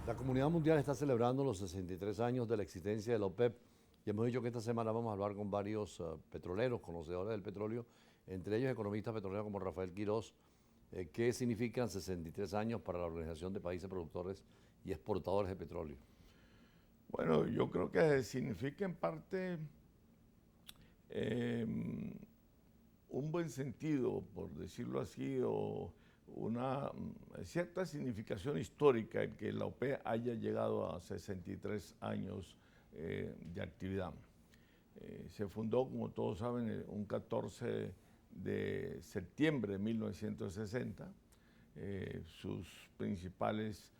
La comunidad mundial está celebrando los 63 años de la existencia de la OPEP y hemos dicho que esta semana vamos a hablar con varios petroleros, conocedores del petróleo, entre ellos economistas petroleros como Rafael Quirós. ¿Qué significan 63 años para la Organización de Países Productores y Exportadores de Petróleo? Bueno, yo creo que significa en parte un buen sentido, por decirlo así, o una cierta significación histórica el que la OPEP haya llegado a 63 años de actividad. Se fundó, como todos saben, un 14 de septiembre de 1960. Sus principales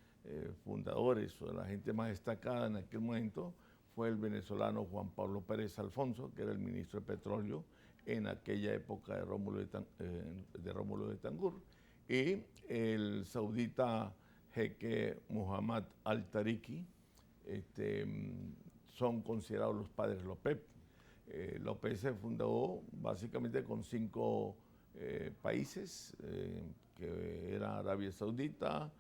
fundadores o la gente más destacada en aquel momento fue el venezolano Juan Pablo Pérez Alfonso, que era el ministro de Petróleo en aquella época de Rómulo de Betancourt, y el saudita jeque Muhammad al-Tariki. Son considerados los padres de la OPEP. La OPEP se fundó básicamente con 5 países, que era Arabia Saudita,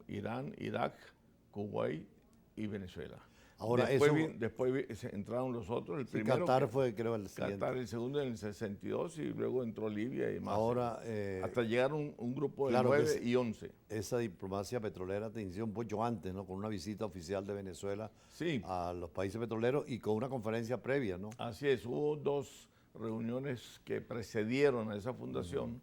Irán, Irak, Kuwait y Venezuela. Ahora, Después entraron los otros. El primero, Qatar fue, creo, el siguiente. Qatar, el segundo en el 62, y luego entró Libia y más. Ahora, hasta llegar un grupo de claro 9 y 11. Esa diplomacia petrolera te inició un poco antes, ¿no? Con una visita oficial de Venezuela a los países petroleros y con una conferencia previa, ¿no? Así es, hubo 2 reuniones que precedieron a esa fundación,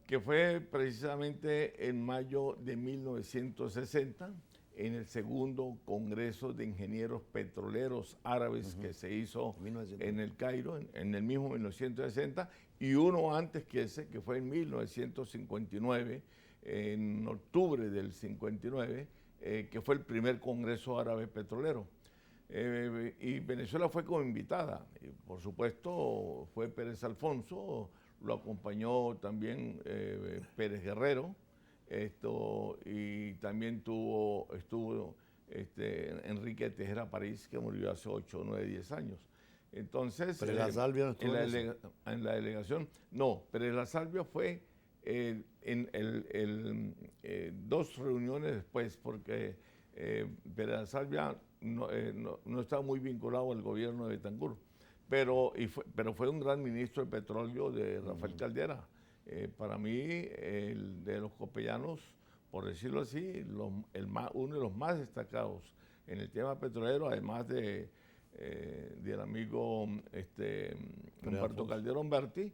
que fue precisamente en mayo de 1960, en el segundo Congreso de Ingenieros Petroleros Árabes que se hizo en el Cairo, en el mismo 1960, y uno antes que ese, que fue en 1959, en octubre del 59, que fue el primer Congreso Árabe Petrolero. Y Venezuela fue como invitada. Y por supuesto, fue Pérez Alfonso, lo acompañó también Pérez Guerrero, y también estuvo Enrique Tejera París, que murió hace 8, 9, 10 años. Entonces, Pérez La Salvia no estuvo en la delegación, no, Pérez La Salvia fue en 2 reuniones después, porque Pérez La Salvia no estaba muy vinculado al gobierno de Betancourt, pero fue un gran ministro de petróleo de Rafael Caldera. Para mí, el de los copellanos, por decirlo así, uno de los más destacados en el tema petrolero, además del amigo Humberto Calderón Berti,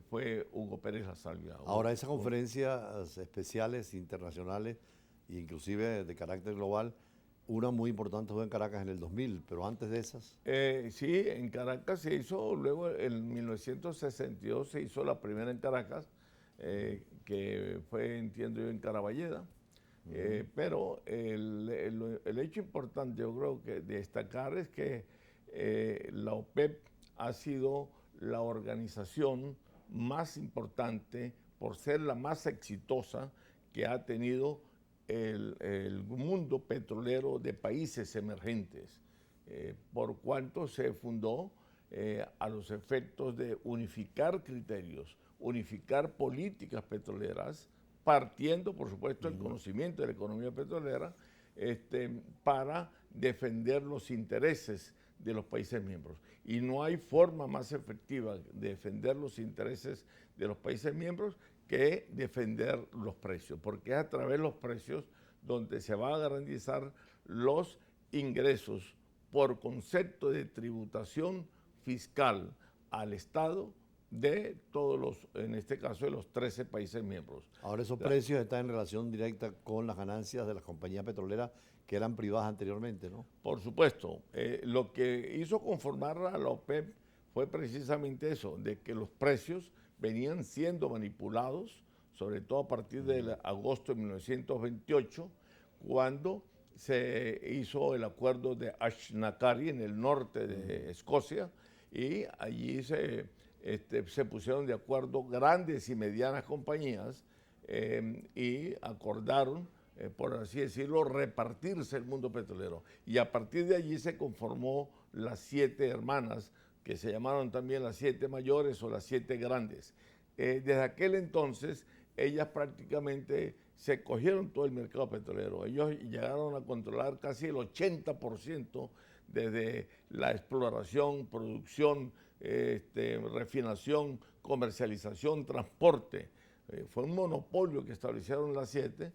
fue Hugo Pérez La Salvia. Ahora, esas conferencias especiales, internacionales, inclusive de carácter global, una muy importante fue en Caracas en el 2000, pero antes de esas. Sí, en Caracas se hizo, luego en 1962 se hizo la primera en Caracas, que fue, entiendo yo, en Caraballeda. Pero el hecho importante, yo creo que de destacar, es que la OPEP ha sido la organización más importante por ser la más exitosa que ha tenido el mundo petrolero de países emergentes, por cuanto se fundó a los efectos de unificar criterios, unificar políticas petroleras, partiendo, por supuesto, del conocimiento de la economía petrolera, para defender los intereses de los países miembros. Y no hay forma más efectiva de defender los intereses de los países miembros que defender los precios, porque es a través de los precios donde se va a garantizar los ingresos por concepto de tributación fiscal al Estado de todos los, en este caso, de los 13 países miembros. Ahora, esos precios están en relación directa con las ganancias de las compañías petroleras que eran privadas anteriormente, ¿no? Por supuesto. Lo que hizo conformar a la OPEP fue precisamente eso, de que los precios venían siendo manipulados, sobre todo a partir de agosto de 1928, cuando se hizo el acuerdo de Ashnakari en el norte de Escocia, y allí se pusieron de acuerdo grandes y medianas compañías y acordaron, por así decirlo, repartirse el mundo petrolero. Y a partir de allí se conformó las 7 hermanas, que se llamaron también las 7 mayores o las 7 grandes. Desde aquel entonces, ellas prácticamente se cogieron todo el mercado petrolero. Ellos llegaron a controlar casi el 80% desde la exploración, producción, refinación, comercialización, transporte. Fue un monopolio que establecieron las 7.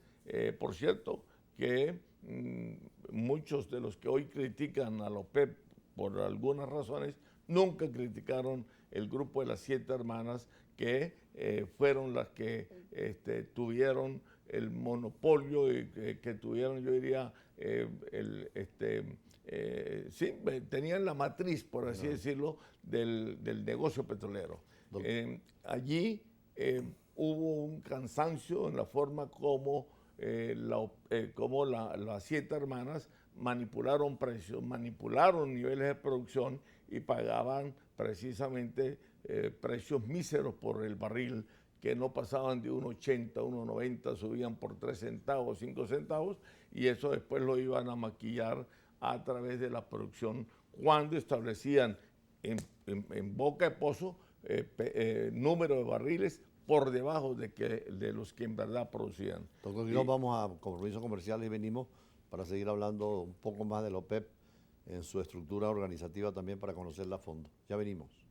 Por cierto, que muchos de los que hoy critican a la OPEP por algunas razones, nunca criticaron el grupo de las 7 hermanas que fueron las que tuvieron el monopolio y que tuvieron, yo diría, sí, tenían la matriz, por así decirlo, del negocio petrolero. Allí hubo un cansancio en la forma como las 7 hermanas manipularon precios, manipularon niveles de producción y pagaban precisamente precios míseros por el barril, que no pasaban de 1.80, 1.90, subían por 3 centavos, 5 centavos, y eso después lo iban a maquillar a través de la producción cuando establecían en boca de pozo número de barriles por debajo de los que en verdad producían. Doctor Quiroz, vamos a compromisos comerciales y venimos para seguir hablando un poco más de la OPEP en su estructura organizativa también para conocerla a fondo. Ya venimos.